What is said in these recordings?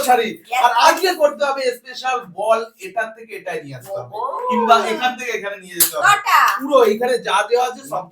শাড়ি। আর আজকে করতে হবে স্পেশাল বল, এটার থেকে এটাই নিয়ে আসতে হবে, কিংবা এখান থেকে এখানে নিয়ে যেতে হবে। পুরো এখানে যা দেওয়া আছে সব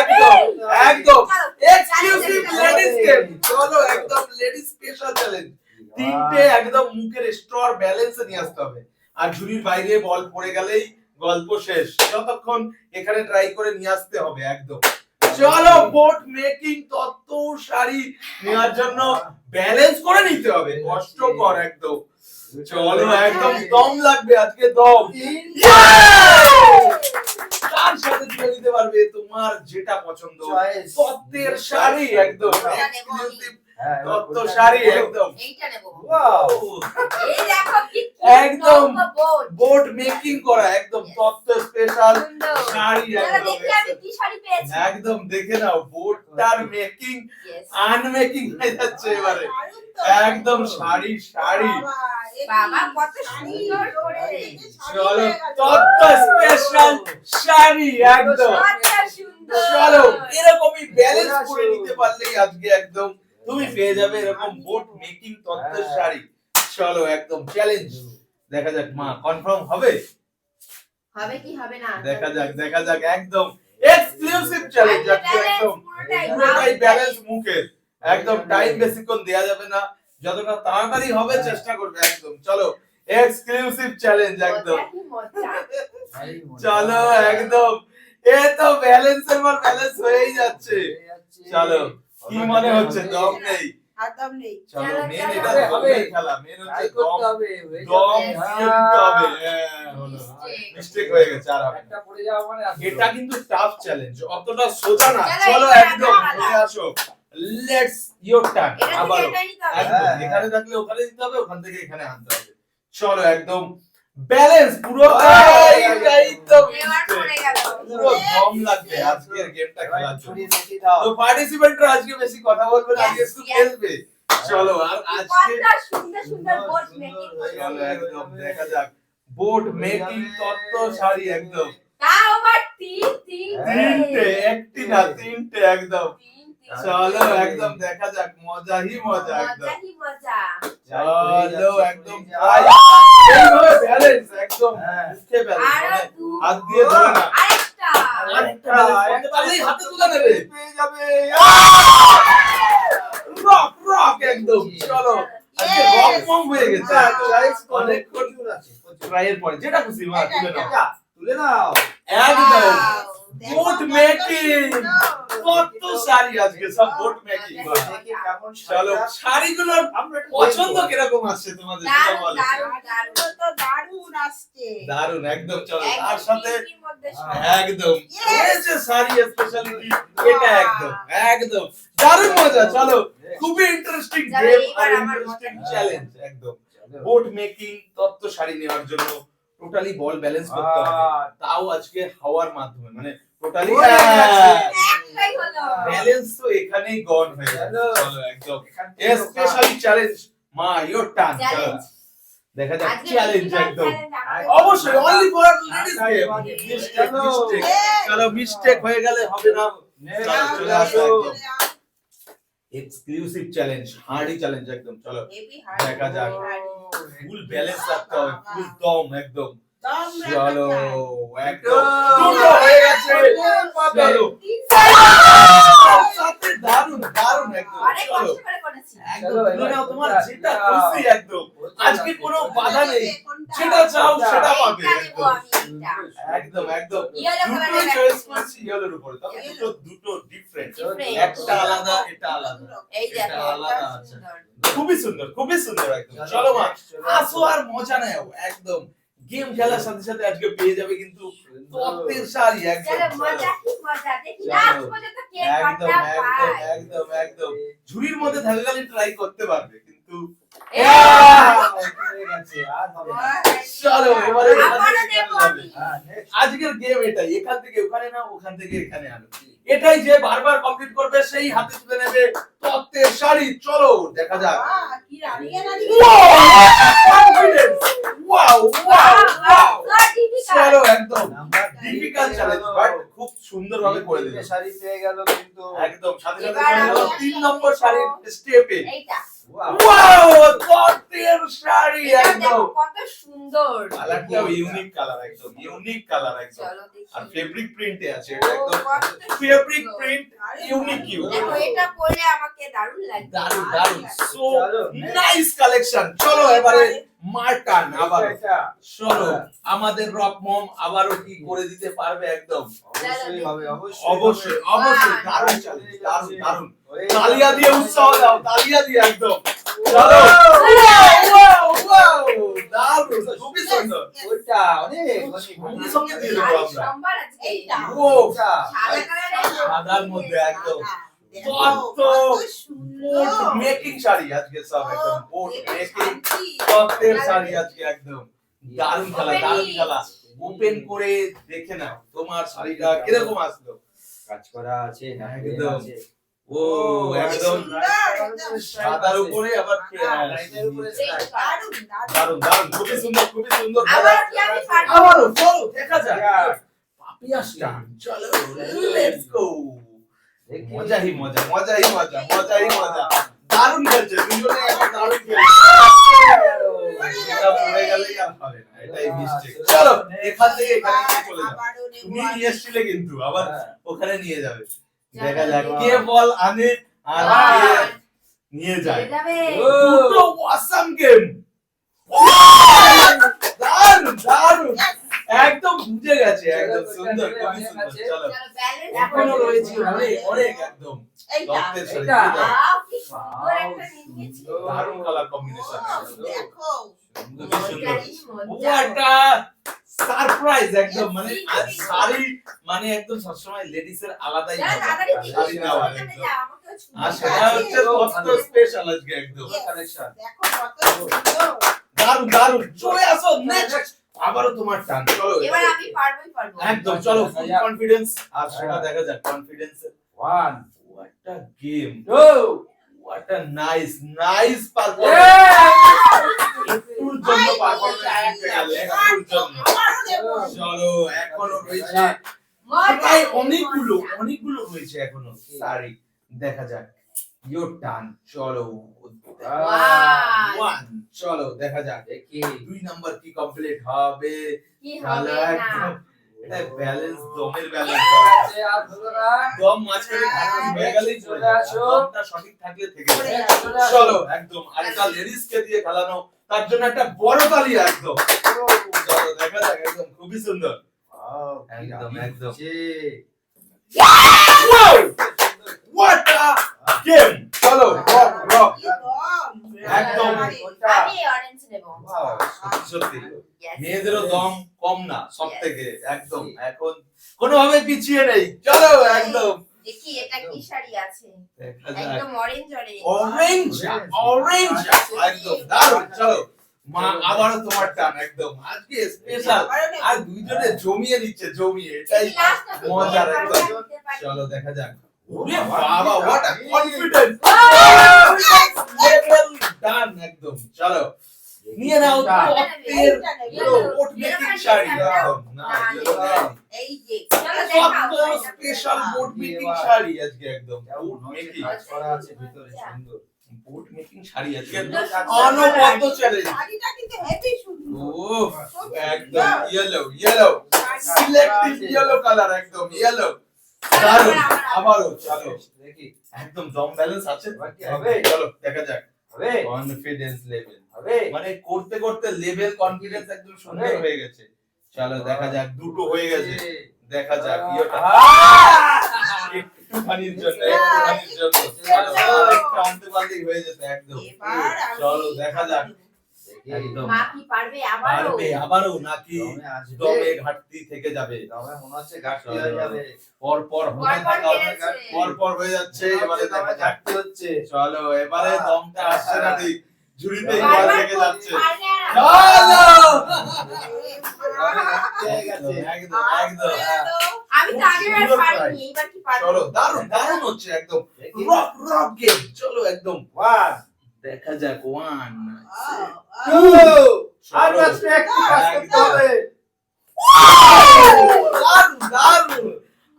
একদম একদম এক্সক্লুসিভ লেডিস গেম। চলো একদম লেডিস স্পেশাল চ্যালেঞ্জ। তিনটে একদম মুখের স্টোর ব্যালেন্সে নিয়ে আসতে হবে। আর ঝুড়ির বাইরে বল পড়ে গেলেই গল্প শেষ। যতক্ষণ এখানে ট্রাই করে নিয়ে আসতে হবে একদম। চলো বোট মেকিং তত্ত্ব শাড়ি নেওয়ার জন্য ব্যালেন্স করে নিতে হবে, কষ্টকর একদম। চলো একদম দম লাগবে আজকে, দম। তার সাথে তুলে নিতে পারবে তোমার যেটা পছন্দ, তত্ত্বের শাড়ি একদম এক্সক্লুসিভ তত্ত্ব শাড়ি একদম। এইটা নেব। ওয়াও, এই দেখো কি একদম বোট। বোট মেকিং করা একদম তত্ত্ব স্পেশাল শাড়ি চলো একদম। দেখি আমি কি শাড়ি পেয়েছি। একদম দেখে নাও, বোটটার মেকিং আনমেকিং হয়ে যাচ্ছে এবারে। একদম শাড়ি শাড়ি। বাবা কত সুন্দর করে। চলো তত্ত্ব স্পেশাল শাড়ি একদম। কত সুন্দর। চলো এরকমই ব্যালেন্স করে নিতে পারলেই আজকে একদম তুমি পেয়ে যাবে এরকম বোট মেকিং তত্ত্বের শাড়ি। চলো একদম চ্যালেঞ্জ, দেখা যাক মা কনফার্ম হবে। হবে কি হবে না দেখা যাক দেখা যাক, একদম এক্সক্লুসিভ চ্যালেঞ্জ আজকে একদম পুরোটাই ব্যালেন্স মুখে। একদম টাইম বেশিক্ষণ দেয়া যাবে না, যতটা তাড়াতাড়ি হবে চেষ্টা করবে একদম। চলো এক্সক্লুসিভ চ্যালেঞ্জ একদম। চলো একদম, এ তো ব্যালেন্সের পর ব্যালেন্স হয়েই যাচ্ছে। চলো কি মনে হচ্ছে, দম নেই? একদম নেই। চলো মেন চলো, এটা চলো। হবে খেলা, মেন হচ্ছে দম। দম দিয়ে দিতে হবে। হ্যাঁ হলো, মিস্টেক হয়ে গেছে। আর হবে না। একটা পড়ে যাওয়া মানে এটা কিন্তু টাফ চ্যালেঞ্জ, অতটা সোজা না। চলো, চলো এবার একদম আমরা চলে আসো, লেটস ইওর টার্ন। এটা থেকে আবার এটাই নিতে হবে। একদম এখানে থাকলে ওখানে দিতে হবে, ওখান থেকে এখানে আনতে হবে। চলো একদম ব্যালেন্স পুরো। এই তো এবার পড়ে গেল। পুরো দম লাগবে আজকের গেমটা খেলার জন্য। তো পার্টিসিপেন্টরা আজকে বেশি কথা বলবে না, আজকে একটু খেলবে। চলো আর আজকে কত সুন্দর সুন্দর বোট মেকিং চলো একদম দেখা যাক বোট মেকিং তত্ত্ব শাড়ি একদম। তাও আবার তিনটে তিনটে, একটি না তিনটে একদম। চলো একদম দেখা যাক, মজাই মজা একদম। মজাই মজা। চলো একদম এইভাবে ব্যালেন্স একদম মুখে ব্যালেন্স, আরো মানে দু হাত দিয়ে ধরে না, আরেকটা আরেকটা balance করতে পারলেই হাতে তুলে নেবে, পেয়ে যাবে। রক রক একদম। চলো আজকে রক মম হয়ে গেছে। অনেকক্ষণ ট্রাইয়ের পরে যেটা খুশি মা তুলে নাও, তুলে নাও। একদম বোট মেকিং কত শাড়ি আজকে সব বোট মেকিং। চলো শাড়িগুলোর পছন্দ কিরকম আসছে তোমাদের সেটা দারুণ বলো। দারুণ দারুণ তো দারুণ আসছে। দারুণ একদম। চলো তার সাথে একদম মধ্যে সব। একদম এই যে শাড়ি স্পেশালিটি, এটা একদম একদম দারুণ মজা। চলো খুবই ইন্টারেস্টিং চলো, গেম আর এইবার আমার ইন্টারেস্টিং মজা। চ্যালেঞ্জ একদম। বোট মেকিং তত্ত্ব শাড়ি নেওয়ার জন্য টোটালি বল ব্যালেন্স করতে হবে, তাও আজকে হাওয়ার মাধ্যমে, মানে টোটালি একটাই হলো। ব্যালেন্স তো এখানেই গন হয়ে গেল। চলো একদম স্পেশালি চ্যালেঞ্জ মা ইওর টার্ন। চলো চ্যালেঞ্জ। দেখা যাক আজকে চ্যালেঞ্জ বেশিরভাগ একদম। challenge আমার অবশ্যই only for ladies game. Mistake চলো। মিস্টেক, চলো মিস্টেক হয়ে গেলে হবে না। চলো চলে আসো একদম এক্সক্লুসিভ চ্যালেঞ্জ, হার্ডি চ্যালেঞ্জ একদম। চলো হেভি দেখা যাক। ফুল ব্যালেন্স রাখতে হবে, ফুল দম একদম। চলো একদম দুটো হয়ে গেছে। চলো সাথে দারুণ দারুণ একদম। অনেক চলো কষ্ট করে করেছি। একদম তুলে নাও তোমার যেটা খুশি একদম। আজকে কোনো বাধা নেই, যেটা চাও সেটা পাবে এইটা নেবো একদম। আমি, এইটা। একদম একদম Yellow দুটোই colour-এর চয়েস করছি ইয়েলোর উপরে, তবে দুটো ডিফারেন্ট, Different. একটা আলাদা এটা আলাদা। এই এটা দেখো, আলাদা এটা আছে। সুন্দর। খুবই সুন্দর একদম। চলো মা আসো আর মজা নাও একদম। গেম খেলার সাথে সাথে আজকে পেয়ে যাবে কিন্তু তত্ত্বের শাড়ি একদম। চলো, মজা কি মজা। দেখি না আজ পর্যন্ত কে একদম কটা একদম পায়। একদম একদম ঝুড়ির মধ্যে থাকাকালীন ট্রাই করতে পারবে কিন্তু চলো এবারে আবারও নেবো আমি। আজকের গেম এটাই, এখান থেকে ওখানে না, ওখান থেকে এখানে আনো, এটাই যে বারবার কমপ্লিট করবে সেই হাতে তুলে নেবে তত্ত্বের শাড়ি। চলো দেখা যাক। কি রানিয়ে রানিয়ে। Confidence, wow wow wow. So difficult. চলো একদম ডিফিকাল্ট চ্যালেঞ্জ বাট খুব সুন্দরভাবে করে দিল শাড়ি পেয়ে গেল কিন্তু একদম। সাথে সাথে এবার করে দিল আমি 3 নম্বর শাড়ির স্টেপে। এইটা। ওয়াও তত্ত্বের শাড়ি এটা একদম দেখো কত সুন্দর। কালারটাও ইউনিক কালার একদম ইউনিক কালার একদম চলো দেখি। আর ফেব্রিক প্রিন্টে আছে এটা ও, একদম কত ফেব্রিক সুন্দর। প্রিন্ট ইউনিক দেখো এটা পরলে আমাকে দারুণ লাগবে। দারুন দারুন সো চলো, নাইস কালেকশন চলো এবারে মার্কান আবার এটা চলো আমাদের রক মম আবারও কি করে দিতে পারবে একদম অবশ্যই হবে, অবশ্যই অবশ্যই হবে। অবশ্যই বাহ। দারুণ চ্যালেঞ্জ দারুণ দারুণ হয়ে তালিয়া দিয়ে উৎসাহ দাও তালিয়া দিয়ে একদম চলো দারুণ খুবই সুন্দর ওইটা অনেক সঙ্গে সঙ্গে দিয়ে দেবো শাড়ির আমরা সম্ভার আজকে। এইটা। ও ওইটা। সাদা কালারের সাদার মধ্যে একদম দেখো, কত কত সুন্দর। বোট মেকিং শাড়ি আজকে সব একদম বোট দেখো, মেকিং শান্তি। তত্ত্বের শাড়ি আজকে একদম দারুণ খেলা Open দারুণ it. খেলা ওপেন করে দেখে নাও তোমার শাড়িটা কিরকম আসলো কাজ করা আছে একদম। আছে। ও একদম সুন্দর, একদম সাদার উপরে আবার লাইনের উপরে slide। দারুণ, দারুণ। দারুণ দারুণ খুবই সুন্দর খুবই সুন্দর আবার কি আমি পারবো? আবারও চলো দেখা যাক Yeah. পাপিয়া স্টার চলো লেটস গো দেখি। মজাই মজা মজাই মজা মজাই মজা দারুণ খেলছে দুজনে এখন দারুণ খেলছে এটা পড়ে গেলেই আর হবে না এটাই মিস্টেক চলো এখান থেকে এখানে নিয়ে চলে যাও আবারও নেবো তুমি আমি। নিয়ে এসেছিলে কিন্তু আবার হ্যাঁ। ওখানে নিয়ে যাবে যাবে। দেখা যাক কে বল আনে আর বাহ। কে নিয়ে যায় হয়ে যাবে। ও। দুটো অসাম গেম দারুণ দারুণ একদম বুঝে গেছে একদম সুন্দর খুবই সুন্দর চলো চলো ব্যালেন্স এখনো রয়েছে অনেক অনেক একদম এইটা, রক্তের শাড়ি এটা। দিয়ে দাও। ওয়াও কি সুন্দর একটা নিয়েছি। দারুণ কালার কম্বিনেশন ও, দেখো। খুবই সুন্দর মজারই মজা। ওটা সারপ্রাইজ একদম মানে আজ শাড়ি মানে একদম সবসময় লেডিস এর আলাদাই যা, মজা। তাড়াতাড়ি দেখি, শাড়ি নেওয়া ওখানে একদম। যা, আমাকেও ছুঁয়ে আর দাও। সেটা হচ্ছে কত স্পেশাল আজকে একদম Yes. কালেকশন দেখো কত সুন্দর। দারুণ দারুণ চলে আসো নেক্সট আবারও তোমার টান চলো এবার আমি পারবোই পারবো। একদম চলো ফুল কনফিডেন্স আর সেটা দেখা যাক confidence 1 what a game 2 what a nice performance একটুর জন্য পারফরম্যান্স গেল একটুর জন্য আবারও নেবো। চলো এখনো রয়েছে মজা, প্রায় অনেকগুলো মজা। অনেকগুলো রয়েছে এখনো শাড়ি দেখা যাক ইয়োর টান চলো Wow. 1 চলো দেখা যাক দেখি 2 নাম্বার কি কমপ্লিট হবে কি চলো হবে না? একদম এটা ব্যালেন্স দমের ব্যালেন্স আছে আর ধরো না দম মাঝখানে ধারণ হয়ে গেলেই চলে চলে আসো। দমটা সঠিক থাকলে থেকে যাবে। চলে আসো। চলো একদম আর এটা লেডিস কে দিয়ে খেলানো তার জন্য একটা বড় তালি একদম চলো দেখা যাক একদম খুবই সুন্দর একদম, একদম। হোয়াট আ গেম চলো রক কি দম। একদম। আমি অরেঞ্জ নেব। সত্যি Yes. মেয়েদেরও দম কম না সব থেকে একদম এখন কোনোভাবে পিছিয়ে নেই চলো একদম দেখি এটা কি শাড়ি আছে। দেখা যাক একদম অরেঞ্জ অরেঞ্জ একদম দারুণ চলো মা আবারও তোমার টান একদম আজকে স্পেশাল আবারও নেবো। আর দুইজনে জমিয়ে নিচ্ছে জমিয়ে এটাই মজার একদম চলো দেখা যাক ওরে বাবা হোয়াট আ কনফিডেন্স লেভেল ডান একদম চলো নিয়ে নাও তত্ত্বের কোট মেকিং শাড়ি একদম না এই যে স্পেশাল কোট মেকিং শাড়ি আজকে একদম কোট মেকিং কাজ করা আছে ভিতরে সুন্দর কোট মেকিং শাড়ি আজকে সুন্দর, অনবদ্য চ্যালেঞ্জ শাড়িটা কিন্তু হেভি সুন্দর। ওহ একদম ইয়েলো সিলেক্টিভ ইয়েলো কালার একদম ইয়েলো দারুণ আবারও চলো দেখি একদম দম ব্যালেন্স আছে এবার কি হবে? চলো দেখা যাক হবে কনফিডেন্স লেভেল হবে মানে করতে করতে লেভেল কনফিডেন্স একদম সুন্দর হবে। হয়ে গেছে চলো দেখা যাক দুটো হয়ে গেছে দেখা যাক ইয়েটা একটুখানির জন্য চলো একটু আনতে পারলেই হয়ে যেত একদম এবার আমি চলো দেখা যাক একদম মা কি পারবে আবারও? পারবে আবারও নাকি দমে আসবে। দমে ঘাটতি থেকে যাবে দমে মনে হচ্ছে ঘাটতি হয়ে যাবে পর পর হতে পরপর থাকা বেড়েছে। পর পর হয়ে যাচ্ছে এবারে দেখা দমে যাক ঘাটতি হচ্ছে চলো এবারে দমটা আসছে না ঠিক ঝুড়িতেই বল বারবার থেকে যাচ্ছে পারলে আর চলো হয়ে গেছে। একদম একদম আমি তো আগের বার পারিনি, এইবার কি পারবো? চলো দারুণ দারুণ হচ্ছে একদম দেখি। রক গেম চলো একদম 1 দেখা যাক 1 2 আর মাত্র একটু কাজ করতে হবে দারুণ দারুণ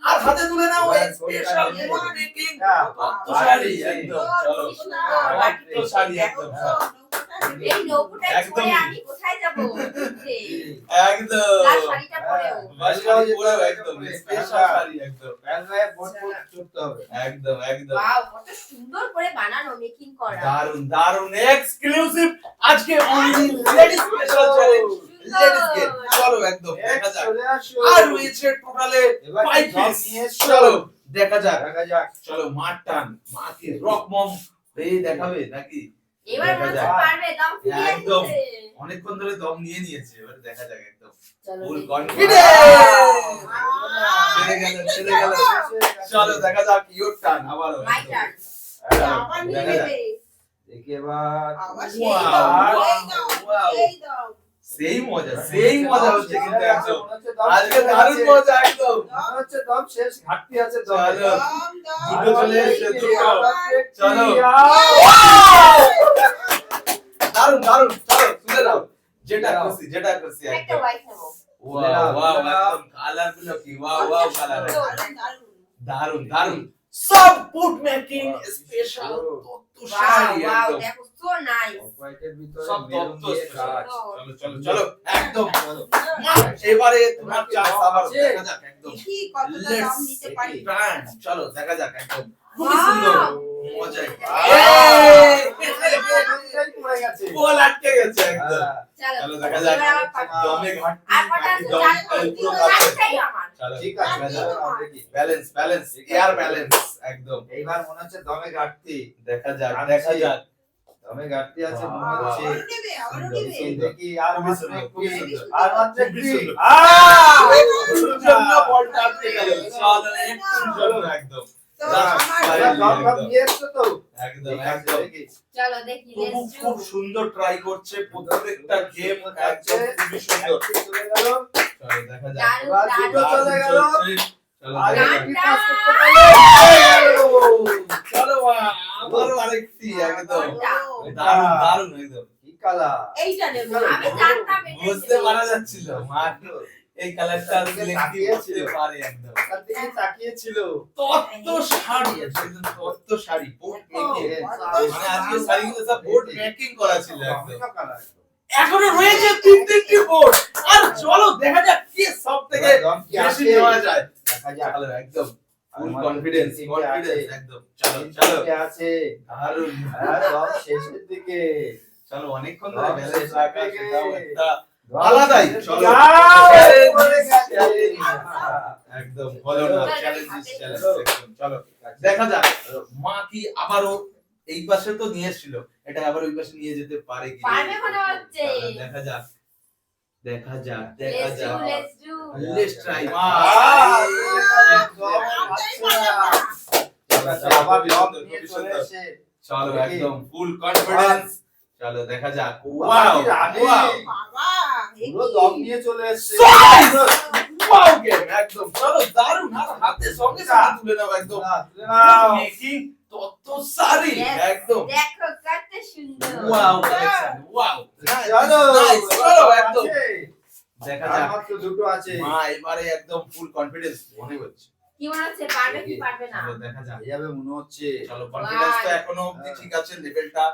আর হাতে তুলে নাও স্পেশাল মেকিং শাড়ি একদম চলো শাড়ি একদম এই নৌকোটা একদম। ছেড়ে আমি কোথায় যাব একদম লাল শাড়িটা পরেও শাড়ি পরেও একদম স্পেশাল শাড়ি একদম প্যান্টে বোট চড়তে হবে। একদম একদম ওয়াও কত সুন্দর করে বানানো মেকিং করা দারুন দারুন এক্সক্লুসিভ আজকে only ladies special challenge ladies কে চলো একদম দেখা যাক চলে আসো। আর রয়েছে টোটালে এবার 5 কি পিস নিয়ে এসছো? চলো দেখা যাক দেখা যাক। চলো মার টান মাকে রক মম এই দেখাবে নাকি এবার মনে হচ্ছে পারবে দাম ফিরে একদম। আসছে অনেকক্ষণ ধরে দম নিয়ে নিয়েছে এবার দেখা যাক একদম চলো ফুল দেখি। কনফিডেন্স ছেড়ে গেল চলো দেখা যাক ইওর টান আবারও মাই টার্ন আবার নিয়ে দেখা যাক। নেবে। দেখি এবার আবার Wow, সেই দাও, wow, সেই দাও, wow. সেই দাও। সেই মজা হচ্ছে কিন্তু একদম মনে হচ্ছে দম আজকে শেষ দারুণ আছে। মজা একদম মনে হচ্ছে দম শেষ, ঘাটতি আছে দমে। চলো। দাও, দাও। দুটো চলে এসেছে, দুটো। চলো। দারুণ দারুণ চলো তুলে দাও যেটা দাও। খুশি যেটা খুশি একটা একদম হোয়াইট নেবো ওয়াও ওয়াও একদম কালার গুলো কি ওয়াও ওয়াও কালার দারুণ, দারুণ। দারুণ দারুণ সব ফুড মেকিং স্পেশাল তত্ত্ব ওয়াও শাড়ি ওয়াও একদম দেখো সো নাইস হোয়াইটের ভিতরে সব মেরুন তত্ত্ব দিয়ে স্পেশাল কাজ। চলো চলো চলো একদম এবারে তোমার চান্স আবার দেখা যাক একদম দেখি কতটা দাম নিতে পারি। Let's চলো দেখা যাক একদম খুব Wow! সুন্দর মজা এটাই পড়ে গেছে। বল আটকে গেছে একদম হ্যাঁ, চলো চলো দেখা যাক এবার আমার পার্ট। দমে ঘাটতি আর কটা আছে দম জানো পুরো কাছে লাস্টটাই আমার চলো ঠিক আছে, দেখা যাক এবার দেখি। ব্যালেন্স ব্যালেন্স এয়ার ব্যালেন্স একদম এইবার মনে হচ্ছে দমে ঘাটতি। দেখা যাক আনছি। দেখা যাক দমে ঘাটতি আছে মনে Wow. হচ্ছে। আবারও নেবে, আবারও সুন্দর, নেবে। সুন্দর। দেখি আর খুবই মাত্র সুন্দর, একটি। খুবই সুন্দর। আর মাত্র খুবই একটি। সুন্দর। আহ! জন্য বলটা আটকে গেল চলো একটু জন্য একদম তো দাও, আমার দাও। এবার দম দম নিয়ে এসছো তো? একদম ঠিক আছে, একদম দেখি। চলো দেখি খুব লেটস খুব ডু সুন্দর ট্রাই করছে প্রত্যেকটা গেম একদম খুবই সুন্দর একটি চলে গেল। চলো দেখা যাক দারুণ এবার দুটো দারুণ চলে গেল। চলছে। চলো আর দেখা একটি যাক। পাস করতে পারলো। চলো আবারও আরেকটি একদম ও, দারুণ দারুণ একদম কি কালার? এইটা নেব। আমি জানতাম এটা বুঝতে পারা যাচ্ছিল মা এই কালারটা সিলেক্ট করতে পারে একদম তার দিকে তাকিয়েছিল। তত্ত্ব শাড়ি একদম তত্ত্ব শাড়ি বোর্ড মেকিং মানে আজকে কত শাড়িগুলো সব বোর্ড মেকিং করা ছিল একদম টমেটো কালার। এখনো রয়েছে তিনটি বোর্ড আর চলো দেখা যাক কে সব থেকে এবার দম কি বেশি আছে? নেওয়া যায় দেখা যাক। চলো একদম ফুল আমাদের কনফিডেন্স তিনটে কনফিডেন্স আছে। একদম চলো চলো তিনটে আছে। দারুণ আর দম শেষের দিকে। চলো অনেকক্ষণ ধরে দম ব্যালেন্স শেষের রাখা দিকে। সেটাও একটা দম আলাদাই, শেষের চলো। দিকে। আহ! Challenge, পড়ে গেছে। challenge। একদম হলো না চ্যালেঞ্জ চ্যালেঞ্জ একদম চলো দেখা যাক মা কি আবারও এই পাশে তো নিয়ে এসেছিল এটা আবার ওই পাশে নিয়ে যেতে পারে কি পারবে মনে হচ্ছে চলো, দেখা যাক দেখা যাক দেখা লেটস ডু যাক লেটস ডু লেটস ট্রাই মা আহ! দম আচ্ছা। আচ্ছা। আবার খুবই দম সুন্দর, নিয়ে খুবই চলে সুন্দর। এসে। চলো দেখি। একদম ফুল কনফিডেন্স চলো দেখা যাক ওয়াও বাকি রানী। ওয়াও বাবা, পুরো দম নিয়ে চলে এসছে। ওয়াও গেম একদম চলো দারুণ আর হাতে সঙ্গে সঙ্গে তুলে নাও একদম না, তুলে নাও। মেকিং তত সারি Yes. একদম দেখো কত সুন্দর ওয়াও কালেকশন ওয়াও চলো। চলো একদম আছে। দেখা আর যাক মাত্র দুটো আছে। মা এবারে একদম ফুল কনফিডেন্স মনে হচ্ছে কি মনে হচ্ছে পারবে কি পারবে না চলো দেখা যাক এইভাবে মনে হচ্ছে। চলো কনফিডেন্স তো এখনো অবধি ঠিক আছে লেভেলটা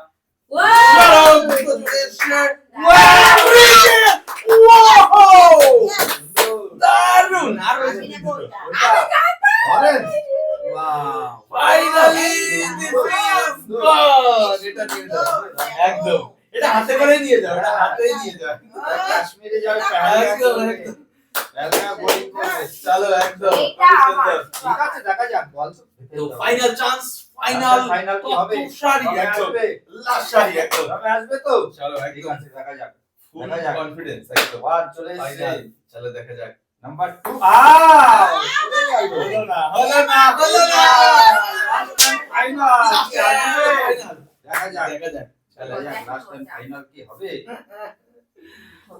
ওয়াও চলো দুটো চলে এসছে ওয়াও দারুণ আর আমি রয়েছে নেবো দুটো। ওটা। ওটা orange. Wow. Finally this is god এটা নিয়ে যাও একদম এটা হাতে করে নিয়ে যাও এটা হাতে নিয়ে যাও কাশ্মীরে যাবে একদম একদম বোলিং করবে। চলো একদম এটা আমার ঠিক আছে, দেখা যাক বল তো। তো ফাইনাল চান্স ফাইনাল ফাইনাল কি হবে? শাড়ি তবে একদম আসবে? লাস্ট শাড়ি একদম তবে আসবে তো? চলো ঠিক একদম আছে, দেখা যাক। ফুল দেখা যাক। কনফিডেন্স একদম ওয়ান চলে এসেছে। ফাইনাল চলো দেখা যাক নাম্বার 2 হলো না হলো না হলো না ফাইনাল ফাইনাল দেখা যাক। দেখা যাক চলো দেখা যাক লাস্ট টাইম ফাইনাল কি হবে।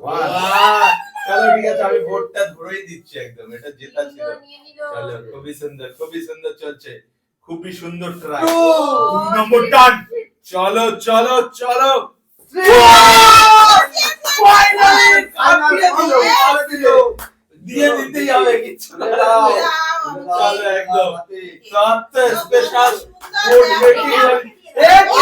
বাহ! চলো ঠিক আছে আমি ভোটটা ধরেই দিচ্ছি একদম এটা জেতা ছিল নিয়ে নিল চলো খুবই সুন্দর চলছে খুবই সুন্দর ট্রাই 2 নম্বর টান চলো চলো চলো ফাইনালি কাটিয়ে দিল দিয়ে দিতেই হবে কিছু না দাও। চলো একদম হাতে। সব স্পেশাল সুন্দর ফুড দেখো। মেকিং